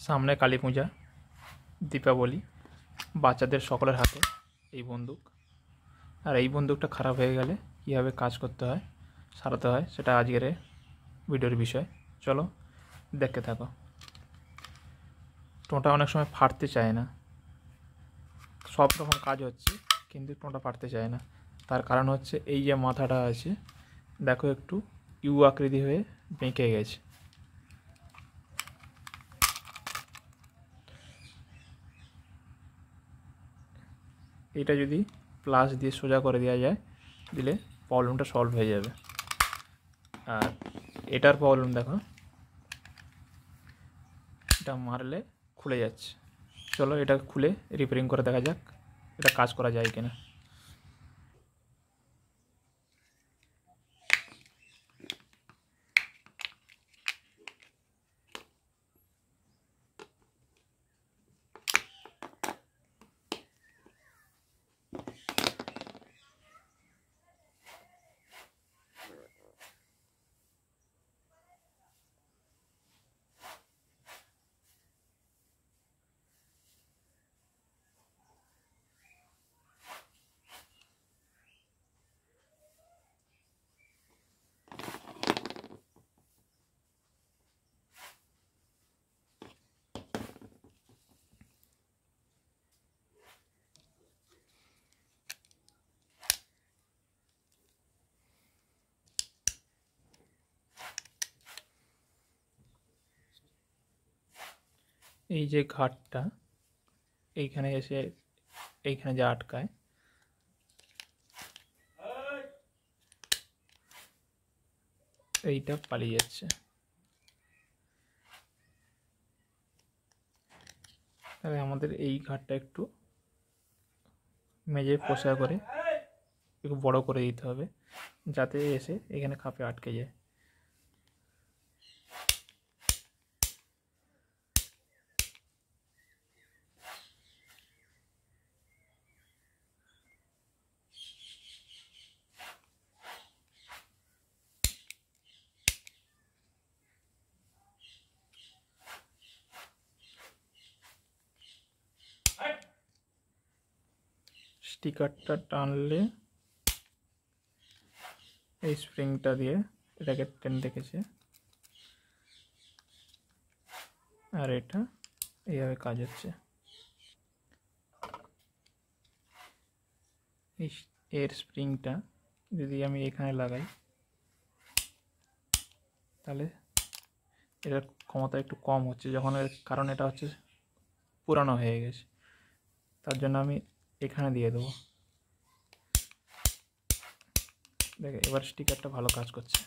সামনে কালী পূজা, দীপাবলি, বাচ্চাদের সকলের হাতে এই বন্দুক। আর এই বন্দুকটা খারাপ হয়ে গেলে কীভাবে কাজ করতে হয়, সারাতে হয়, সেটা আজকের ভিডিওর বিষয়। চলো দেখতে থাকো। টোঁটা অনেক সময় ফাটতে চায় না, সব রকম কাজ হচ্ছে কিন্তু টোঁটা ফাটতে চায় না। তার কারণ হচ্ছে এই যে মাথাটা আছে, দেখো একটু ইউ আকৃতি হয়ে বেঁকে গেছে। এটা যদি প্লাস দিয়ে সোজা করে দেওয়া যায়, দিলে প্রবলেমটা সলভ হয়ে যাবে। আর এটার প্রবলেম দেখো, এটা মারলে খুলে যাচ্ছে। চলো এটা খুলে রিপেয়ারিং করে দেখা যাক এটা কাজ করা যায় কিনা। এই যে ঘাটটা এইখানে এসে এইখানে যে আটকায়, এইটা পালিয়ে যাচ্ছে। তাহলে আমাদের এই ঘাটটা একটু মেজে পোষা করে একটু বড় করে দিতে হবে, যাতে এসে এখানে খাপে আটকে যায়। স্টিকারটা টানলে এই স্প্রিংটা দিয়ে এটাকে টেনে রেখেছে, আর এটা এইভাবে কাজ হচ্ছে। এর স্প্রিংটা যদি আমি এখানে লাগাই, তাহলে এটার ক্ষমতা একটু কম হচ্ছে, যখন কারণ এটা হচ্ছে পুরানো হয়ে গেছে। তার জন্য আমি এখানে দিয়ে দেবো। দেখে এবার স্টিকারটা ভালো কাজ করছে।